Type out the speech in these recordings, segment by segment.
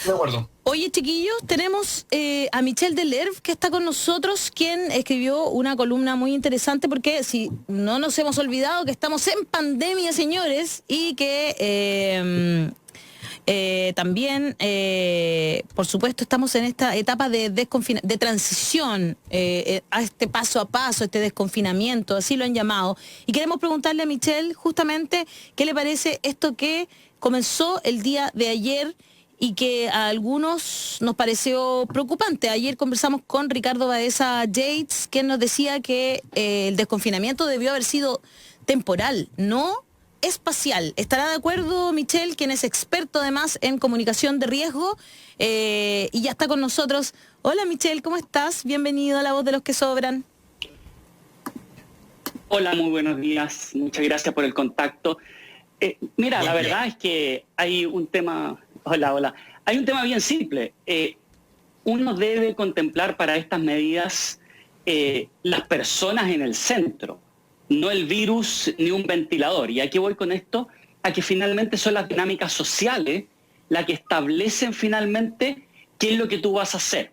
De acuerdo. Oye, chiquillos, tenemos a Michel Delerve, que está con nosotros, quien escribió una columna muy interesante, porque si no nos hemos olvidado que estamos en pandemia, señores, y que también, por supuesto, estamos en esta etapa de transición a este paso a paso, este desconfinamiento, así lo han llamado. Y queremos preguntarle a Michel justamente qué le parece esto que comenzó el día de ayer y que a algunos nos pareció preocupante. Ayer conversamos con Ricardo Baeza Yates, quien nos decía que el desconfinamiento debió haber sido temporal, no espacial. ¿Estará de acuerdo Michel, quien es experto además en comunicación de riesgo? Y ya está con nosotros. Hola Michel, ¿cómo estás? Bienvenido a La Voz de los que Sobran. Hola, muy buenos días. Muchas gracias por el contacto. Mira, la verdad es que hay un tema... Hola. Hay un tema bien simple. Uno debe contemplar para estas medidas las personas en el centro, no el virus ni un ventilador. ¿Y a qué voy con esto? A que finalmente son las dinámicas sociales las que establecen finalmente qué es lo que tú vas a hacer.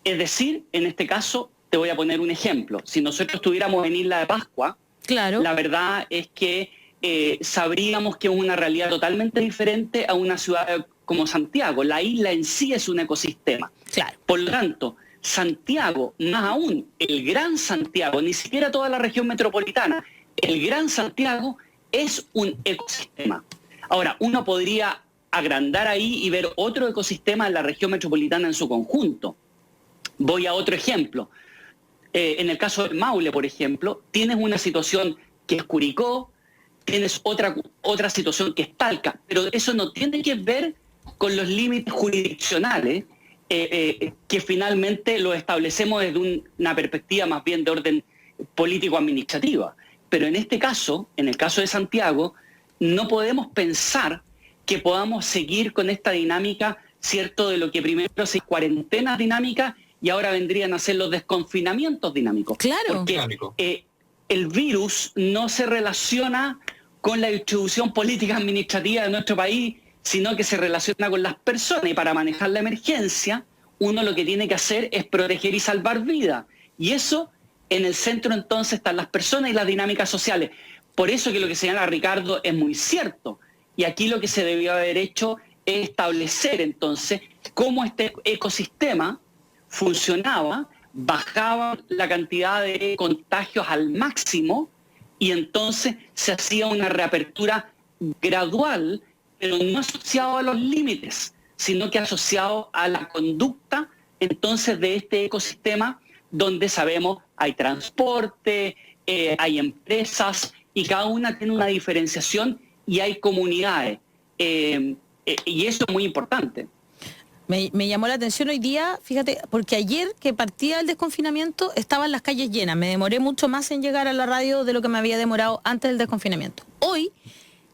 Es decir, en este caso, te voy a poner un ejemplo. Si nosotros estuviéramos en Isla de Pascua, claro, la verdad es que sabríamos que es una realidad totalmente diferente a una ciudad como Santiago. La isla en sí es un ecosistema. claro. Por lo tanto, Santiago, más aún, el Gran Santiago, ni siquiera toda la región metropolitana, el Gran Santiago es un ecosistema. Ahora, uno podría agrandar ahí y ver otro ecosistema en la región metropolitana en su conjunto. Voy a otro ejemplo. En el caso del Maule, por ejemplo, tienes una situación que es Curicó, tienes otra situación que es Talca, pero eso no tiene que ver con los límites jurisdiccionales que finalmente lo establecemos desde una perspectiva más bien de orden político-administrativa. Pero en este caso, en el caso de Santiago, no podemos pensar que podamos seguir con esta dinámica, ¿cierto?, de lo que primero se cuarentenas dinámicas y ahora vendrían a ser los desconfinamientos dinámicos. Claro. Porque el virus no se relaciona con la distribución política administrativa de nuestro país, sino que se relaciona con las personas. Y para manejar la emergencia, uno lo que tiene que hacer es proteger y salvar vidas. Y eso, en el centro entonces están las personas y las dinámicas sociales. Por eso que lo que señala Ricardo es muy cierto. Y aquí lo que se debió haber hecho es establecer entonces cómo este ecosistema funcionaba, bajaba la cantidad de contagios al máximo y entonces se hacía una reapertura gradual, pero no asociado a los límites, sino que asociado a la conducta entonces de este ecosistema donde sabemos hay transporte, hay empresas y cada una tiene una diferenciación y hay comunidades. Y eso es muy importante. Me llamó la atención hoy día, fíjate, porque ayer que partía el desconfinamiento estaban las calles llenas. Me demoré mucho más en llegar a la radio de lo que me había demorado antes del desconfinamiento. Hoy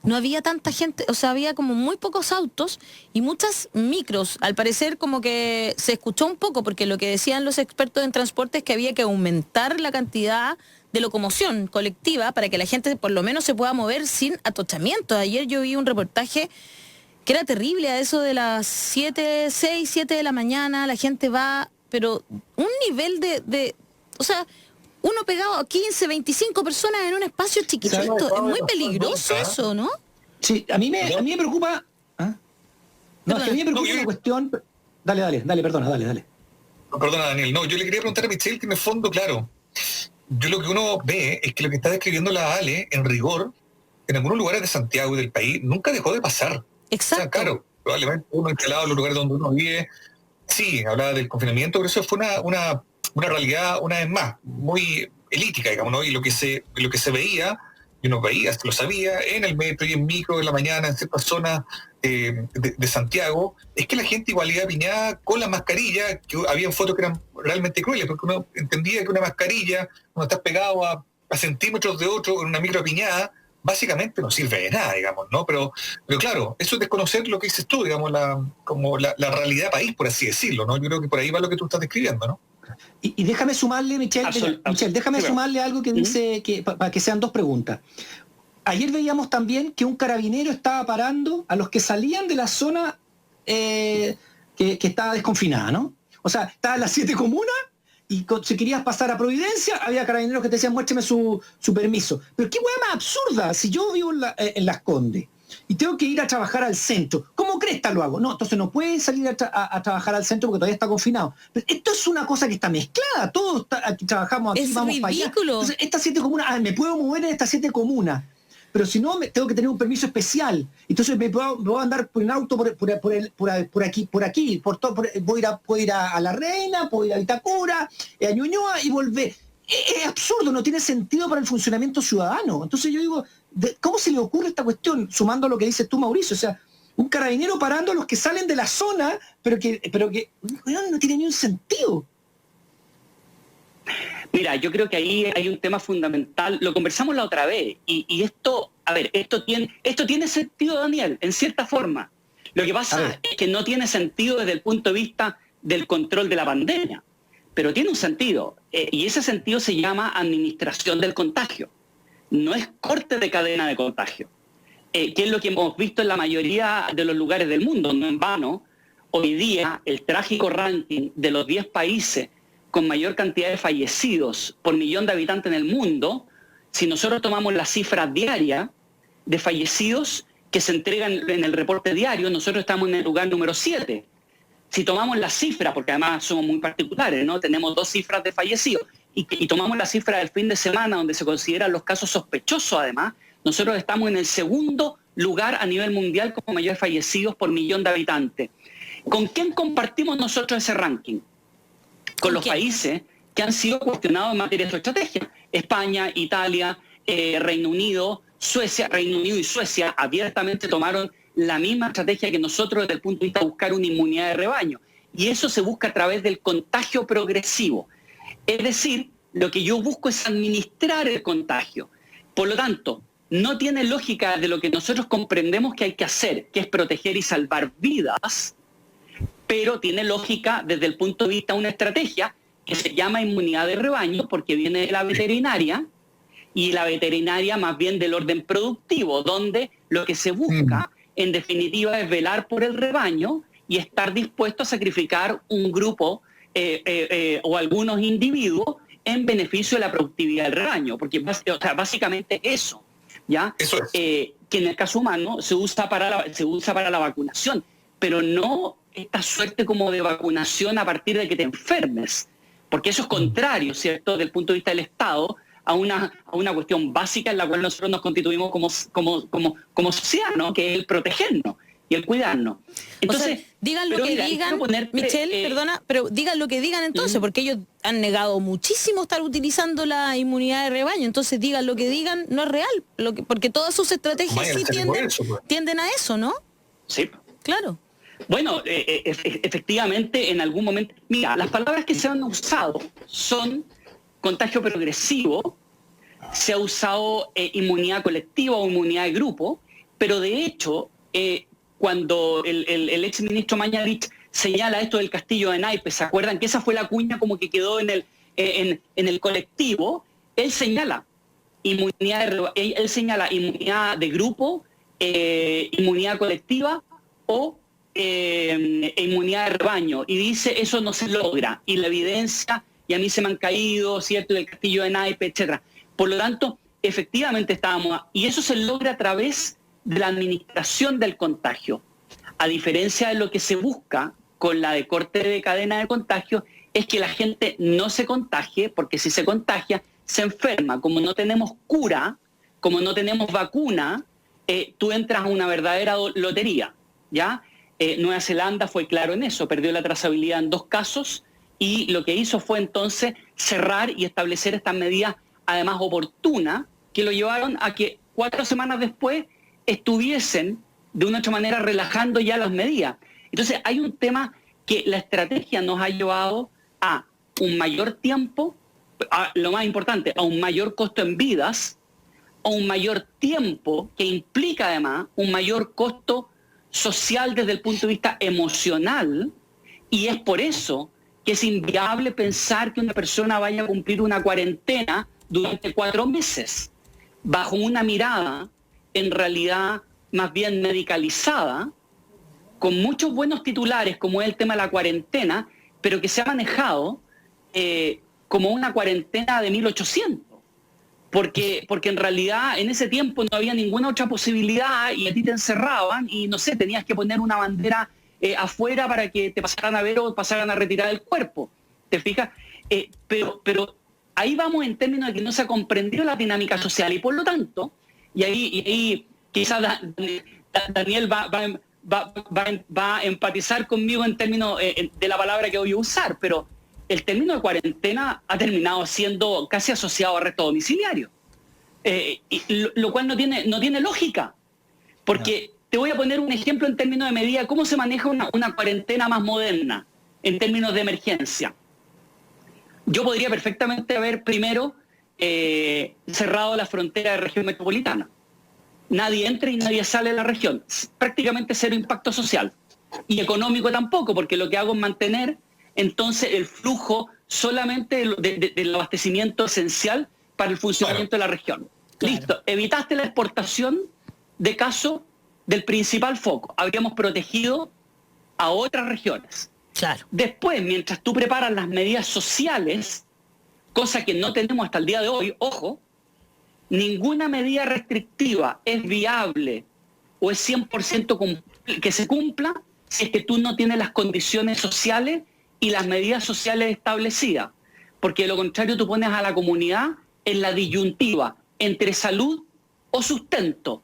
no había tanta gente, o sea, había como muy pocos autos y muchas micros. Al parecer como que se escuchó un poco, porque lo que decían los expertos en transporte es que había que aumentar la cantidad de locomoción colectiva para que la gente por lo menos se pueda mover sin atochamiento. Ayer yo vi un reportaje que era terrible, a eso de las 6, 7 de la mañana, la gente va, pero un nivel o sea, uno pegado a 15, 25 personas en un espacio chiquitito, es muy peligroso eso, ¿no? Sí, a mí me preocupa... ¿Ah? No, es que a mí me preocupa una cuestión... Dale, perdona, dale. Perdona, Daniel. No, yo le quería preguntar a Michel que en el fondo, claro, yo lo que uno ve es que lo que está describiendo la Ale, en rigor, en algunos lugares de Santiago y del país, nunca dejó de pasar. Exacto. O sea, claro, probablemente uno instalado en los lugares donde uno vive, sí, hablaba del confinamiento, pero eso fue una realidad, una vez más, muy elítica, digamos, ¿no? Y lo que se veía, y uno veía, lo sabía, en el metro y en micro, en la mañana, en ciertas zonas de Santiago, es que la gente igual iba apiñada con la mascarilla, que había fotos que eran realmente crueles, porque uno entendía que una mascarilla, cuando estás pegado a centímetros de otro, en una micro apiñada, básicamente no sirve de nada, digamos, ¿no? Pero claro, eso es desconocer lo que dices tú, digamos, la realidad país, por así decirlo, ¿no? Yo creo que por ahí va lo que tú estás describiendo, ¿no? Y déjame sumarle, Michel, déjame sumarle algo que dice, para que sean dos preguntas. Ayer veíamos también que un carabinero estaba parando a los que salían de la zona que estaba desconfinada, ¿no? O sea, estaban las 7 comunas y si querías pasar a Providencia, había carabineros que te decían, muéstrame su permiso. Pero qué hueá más absurda, si yo vivo en Las Condes y tengo que ir a trabajar al centro, ¿cómo cresta lo hago? No, entonces no puedes salir a trabajar al centro porque todavía está confinado. Pero esto es una cosa que está mezclada, todos aquí trabajamos aquí, es vamos ridículo. para allá. Entonces, estas 7 comunas, me puedo mover en estas 7 comunas, pero si no, tengo que tener un permiso especial. Entonces me puedo andar por un auto por aquí, puedo ir a La Reina, puedo ir a Vitacura, a Ñuñoa y volver. Es absurdo, no tiene sentido para el funcionamiento ciudadano. Entonces yo digo, ¿cómo se le ocurre esta cuestión? Sumando lo que dices tú, Mauricio, o sea, un carabinero parando a los que salen de la zona, pero que no tiene ni un sentido. Mira, yo creo que ahí hay un tema fundamental, lo conversamos la otra vez, y esto, a ver, esto tiene sentido, Daniel, en cierta forma. Lo que pasa es que no tiene sentido desde el punto de vista del control de la pandemia, pero tiene un sentido, y ese sentido se llama administración del contagio. No es corte de cadena de contagio, que es lo que hemos visto en la mayoría de los lugares del mundo, no en vano. Hoy día, el trágico ranking de los 10 países con mayor cantidad de fallecidos por millón de habitantes en el mundo, si nosotros tomamos las cifras diarias de fallecidos que se entregan en el reporte diario, nosotros estamos en el lugar número 7. Si tomamos la cifra, porque además somos muy particulares, ¿no? Tenemos 2 cifras de fallecidos, y tomamos la cifra del fin de semana, donde se consideran los casos sospechosos además, nosotros estamos en el segundo lugar a nivel mundial con mayor fallecidos por millón de habitantes. ¿Con quién compartimos nosotros ese ranking? Con los países que han sido cuestionados en materia de su estrategia. España, Italia, Reino Unido, Suecia. Reino Unido y Suecia abiertamente tomaron la misma estrategia que nosotros desde el punto de vista de buscar una inmunidad de rebaño. Y eso se busca a través del contagio progresivo. Es decir, lo que yo busco es administrar el contagio. Por lo tanto, no tiene lógica de lo que nosotros comprendemos que hay que hacer, que es proteger y salvar vidas, pero tiene lógica desde el punto de vista de una estrategia que se llama inmunidad de rebaño, porque viene de la veterinaria, y la veterinaria más bien del orden productivo, donde lo que se busca, en definitiva, es velar por el rebaño y estar dispuesto a sacrificar un grupo o algunos individuos en beneficio de la productividad del rebaño, porque básicamente eso, ¿ya? Eso es. Que en el caso humano se usa para la vacunación, pero no esta suerte como de vacunación a partir de que te enfermes, porque eso es contrario, ¿cierto?, desde el punto de vista del Estado, a una cuestión básica en la cual nosotros nos constituimos como sociedad, ¿no?, que es el protegernos y el cuidarnos. Entonces, o sea, digan lo que digan, Michel, perdona, pero digan lo que digan entonces, porque ellos han negado muchísimo estar utilizando la inmunidad de rebaño, entonces digan lo que digan, no es real, porque todas sus estrategias sí tienden a eso, ¿no? Sí. Claro. Bueno, efectivamente, en algún momento... Mira, las palabras que se han usado son contagio progresivo, se ha usado inmunidad colectiva o inmunidad de grupo, pero de hecho, cuando el exministro Mañalich señala esto del castillo de naipes, ¿se acuerdan que esa fue la cuña como que quedó en el colectivo? Él señala inmunidad de grupo, inmunidad colectiva o inmunidad de rebaño, y dice eso no se logra, y la evidencia, y a mí se me han caído, ¿cierto?, del castillo de naipes, etcétera. Por lo tanto, efectivamente y eso se logra a través de la administración del contagio. A diferencia de lo que se busca con la de corte de cadena de contagio, es que la gente no se contagie, porque si se contagia, se enferma. Como no tenemos cura, como no tenemos vacuna, tú entras a una verdadera lotería, ¿ya? Nueva Zelanda fue claro en eso, perdió la trazabilidad en 2 casos, y lo que hizo fue entonces cerrar y establecer estas medidas, además oportunas, que lo llevaron a que 4 semanas después estuviesen de una otra manera relajando ya las medidas. Entonces hay un tema que la estrategia nos ha llevado a un mayor tiempo, lo más importante, a un mayor costo en vidas, a un mayor tiempo que implica además un mayor costo social desde el punto de vista emocional, y es por eso que es inviable pensar que una persona vaya a cumplir una cuarentena durante 4 meses, bajo una mirada en realidad más bien medicalizada, con muchos buenos titulares, como es el tema de la cuarentena, pero que se ha manejado como una cuarentena de 1800. Porque en realidad en ese tiempo no había ninguna otra posibilidad y a ti te encerraban y no sé, tenías que poner una bandera afuera para que te pasaran a ver o pasaran a retirar el cuerpo. ¿Te fijas? Pero ahí vamos en términos de que no se ha comprendido la dinámica social y por lo tanto, y ahí quizás Daniel va a empatizar conmigo en términos de la palabra que voy a usar, pero el término de cuarentena ha terminado siendo casi asociado a arresto domiciliario, lo cual no tiene lógica, porque te voy a poner un ejemplo en términos de medida, cómo se maneja una cuarentena más moderna en términos de emergencia. Yo podría perfectamente haber primero cerrado la frontera de región metropolitana. Nadie entra y nadie sale de la región. Prácticamente cero impacto social. Y económico tampoco, porque lo que hago es mantener entonces el flujo solamente del abastecimiento esencial para el funcionamiento de la región. Claro. Listo, evitaste la exportación de casos del principal foco. Habríamos protegido a otras regiones. Claro. Después, mientras tú preparas las medidas sociales, cosa que no tenemos hasta el día de hoy, ojo, ninguna medida restrictiva es viable o es 100% que se cumpla si es que tú no tienes las condiciones sociales y las medidas sociales establecidas. Porque de lo contrario tú pones a la comunidad en la disyuntiva entre salud o sustento.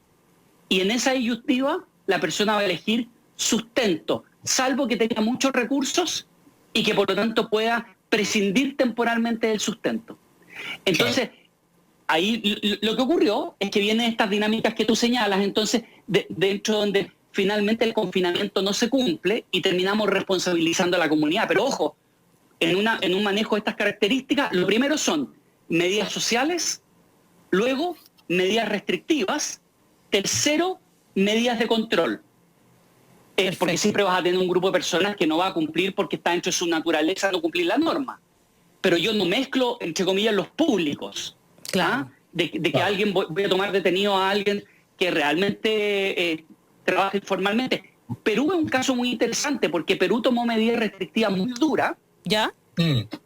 Y en esa disyuntiva la persona va a elegir sustento, salvo que tenga muchos recursos y que por lo tanto pueda prescindir temporalmente del sustento. Entonces, ahí lo que ocurrió es que vienen estas dinámicas que tú señalas, entonces, dentro donde finalmente el confinamiento no se cumple y terminamos responsabilizando a la comunidad. Pero ojo, en un manejo de estas características, lo primero son medidas sociales, luego medidas restrictivas, tercero, medidas de control. Porque siempre vas a tener un grupo de personas que no va a cumplir porque está dentro de su naturaleza no cumplir la norma. Pero yo no mezclo, entre comillas, los públicos. Claro. De que alguien voy a tomar detenido a alguien que realmente trabaja informalmente. Perú es un caso muy interesante porque Perú tomó medidas restrictivas muy duras, ¿ya?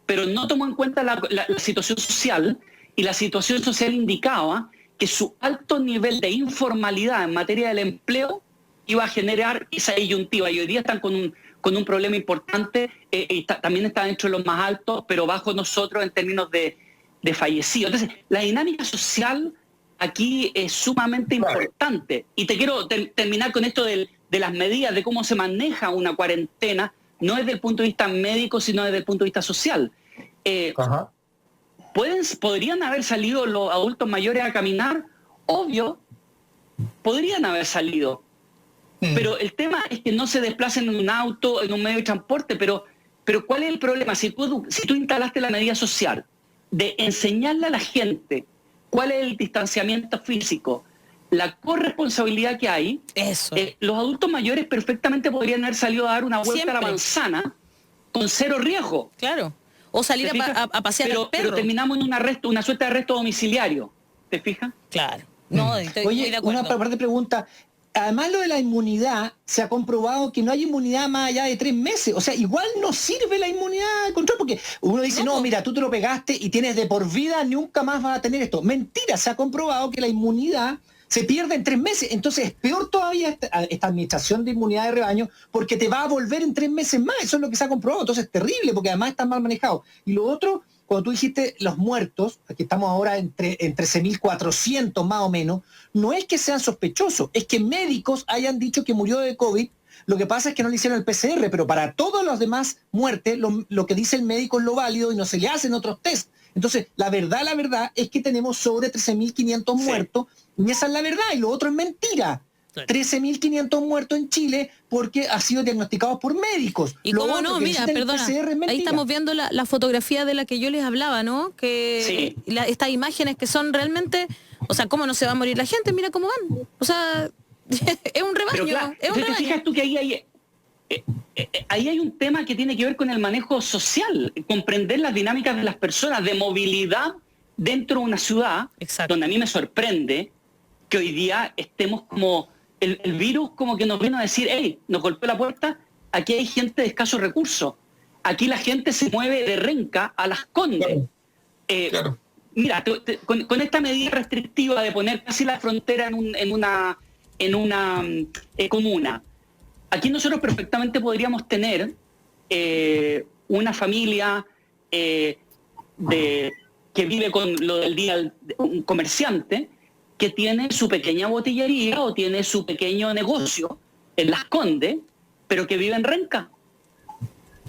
Pero no tomó en cuenta la situación social, y la situación social indicaba que su alto nivel de informalidad en materia del empleo iba a generar esa disyuntiva. Y hoy día están con un problema importante, también está dentro de los más altos, pero bajo nosotros en términos de fallecidos. Entonces, la dinámica social aquí es sumamente importante. Y te quiero terminar con esto de las medidas, de cómo se maneja una cuarentena, no desde el punto de vista médico, sino desde el punto de vista social. ¿Podrían haber salido los adultos mayores a caminar? Obvio, podrían haber salido. Pero el tema es que no se desplacen en un auto, en un medio de transporte. Pero ¿cuál es el problema? Si tú instalaste la medida social de enseñarle a la gente cuál es el distanciamiento físico, la corresponsabilidad que hay, los adultos mayores perfectamente podrían haber salido a dar una vuelta a la manzana con cero riesgo. Claro. O salir a pasear al perro. Pero terminamos en una suerte de arresto domiciliario. ¿Te fijas? Claro. No, estoy de acuerdo. Una parte de pregunta. Además, lo de la inmunidad, se ha comprobado que no hay inmunidad más allá de 3 meses. O sea, igual no sirve la inmunidad de control, porque uno dice, no, mira, tú te lo pegaste y tienes de por vida, nunca más vas a tener esto. Mentira, se ha comprobado que la inmunidad se pierde en 3 meses. Entonces es peor todavía esta administración de inmunidad de rebaño, porque te va a volver en 3 meses más. Eso es lo que se ha comprobado. Entonces es terrible, porque además está mal manejado. Y lo otro, cuando tú dijiste los muertos, aquí estamos ahora en 13.400 más o menos, no es que sean sospechosos, es que médicos hayan dicho que murió de COVID. Lo que pasa es que no le hicieron el PCR, pero para todas las demás muertes, lo que dice el médico es lo válido y no se le hacen otros test. Entonces, la verdad es que tenemos sobre 13.500 muertos, y esa es la verdad, y lo otro es mentira. 13.500 muertos en Chile porque ha sido diagnosticados por médicos. Y cómo no, mira, perdona, ahí estamos viendo la fotografía de la que yo les hablaba, ¿no? Que estas imágenes que son realmente, o sea, ¿cómo no se va a morir la gente? Mira cómo van. O sea, es un rebaño. Pero claro, es un rebaño. ¿Te fijas tú que ahí hay un tema que tiene que ver con el manejo social, comprender las dinámicas de las personas, de movilidad dentro de una ciudad? Exacto. Donde a mí me sorprende que hoy día estemos como el virus como que nos vino a decir, hey, nos golpeó la puerta, aquí hay gente de escasos recursos, aquí la gente se mueve de Renca a Las Condes. Claro. Mira, con esta medida restrictiva de poner casi la frontera en una comuna, aquí nosotros perfectamente podríamos tener una familia que vive con lo del día, un comerciante que tiene su pequeña botillería o tiene su pequeño negocio en Las Condes, pero que vive en Renca.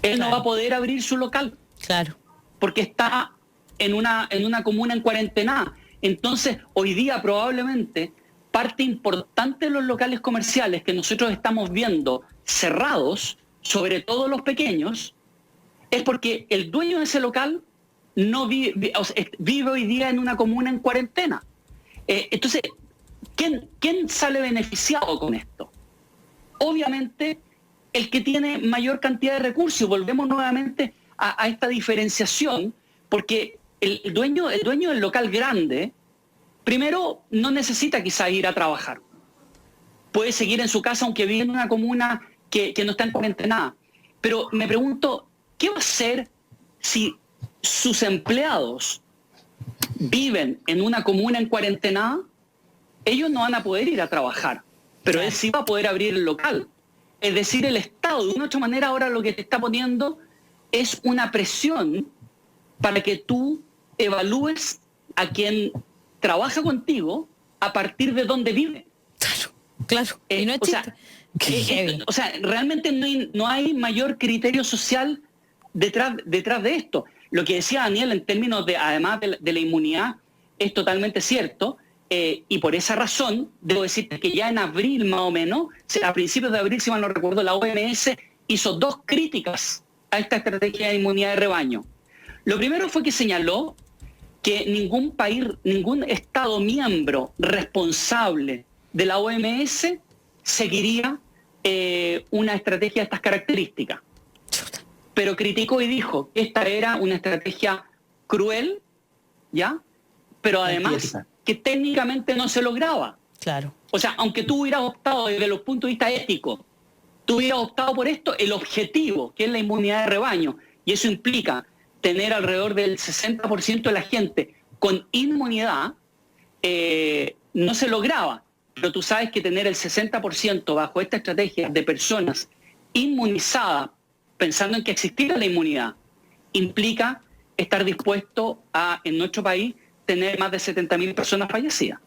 Él no va a poder abrir su local. Claro. Porque está en una comuna en cuarentena. Entonces, hoy día probablemente parte importante de los locales comerciales que nosotros estamos viendo cerrados, sobre todo los pequeños, es porque el dueño de ese local no vive hoy día en una comuna en cuarentena. Entonces, ¿quién sale beneficiado con esto? Obviamente, el que tiene mayor cantidad de recursos. Volvemos nuevamente a esta diferenciación, porque el dueño del local grande, primero, no necesita quizá ir a trabajar. Puede seguir en su casa aunque vive en una comuna que no está en cuarentena. Pero me pregunto, ¿qué va a hacer si sus empleados viven en una comuna en cuarentena? Ellos no van a poder ir a trabajar, pero él sí va a poder abrir el local. Es decir, el Estado, de una u otra manera, ahora lo que te está poniendo es una presión para que tú evalúes a quien trabaja contigo a partir de dónde vive. Claro. Y no es chiste. O sea, realmente no hay mayor criterio social detrás de esto. Lo que decía Daniel en términos de, además de la inmunidad, es totalmente cierto. Y por esa razón, debo decirte que ya en abril más o menos, a principios de abril, si mal no recuerdo, la OMS hizo 2 críticas a esta estrategia de inmunidad de rebaño. Lo primero fue que señaló que ningún país, ningún Estado miembro responsable de la OMS seguiría una estrategia de estas características. Pero criticó y dijo que esta era una estrategia cruel, ¿ya? Pero además que técnicamente no se lograba. Claro. O sea, aunque tú hubieras optado desde los puntos de vista éticos, tú hubieras optado por esto, el objetivo, que es la inmunidad de rebaño, y eso implica tener alrededor del 60% de la gente con inmunidad, no se lograba. Pero tú sabes que tener el 60% bajo esta estrategia de personas inmunizadas, pensando en que existiera la inmunidad, implica estar dispuesto a, en nuestro país, tener más de 70.000 personas fallecidas.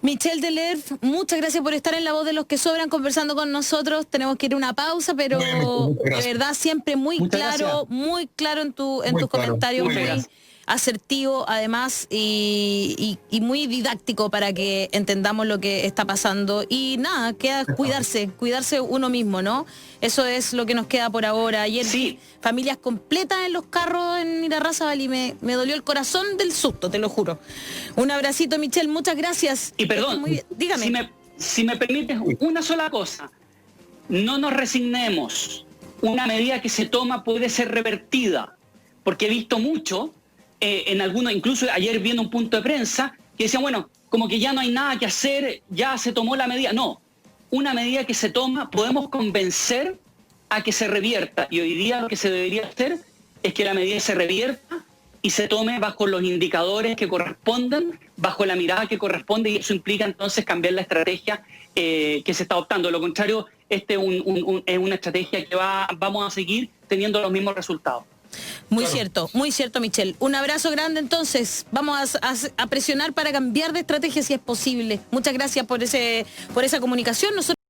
Michel Delerve, muchas gracias por estar en La Voz de los que Sobran conversando con nosotros. Tenemos que ir a una pausa, pero de verdad siempre muy claro en tus comentarios, muy asertivo además y muy didáctico para que entendamos lo que está pasando. Y nada, queda cuidarse uno mismo, ¿no? Eso es lo que nos queda por ahora. Ayer sí. Familias completas en los carros en Irarrázaval y me dolió el corazón del susto, te lo juro. Un abracito, Michel, muchas gracias. Y perdón, dígame. Si me permites una sola cosa, no nos resignemos. Una medida que se toma puede ser revertida, porque he visto mucho en algunos, incluso ayer viendo un punto de prensa, que decían, bueno, como que ya no hay nada que hacer, ya se tomó la medida. No, una medida que se toma, podemos convencer a que se revierta. Y hoy día lo que se debería hacer es que la medida se revierta y se tome bajo los indicadores que correspondan, bajo la mirada que corresponde, y eso implica entonces cambiar la estrategia que se está adoptando. De lo contrario, es una estrategia que vamos a seguir teniendo los mismos resultados. Muy cierto, Michel. Un abrazo grande entonces. Vamos a presionar para cambiar de estrategia si es posible. Muchas gracias por esa comunicación. Nosotros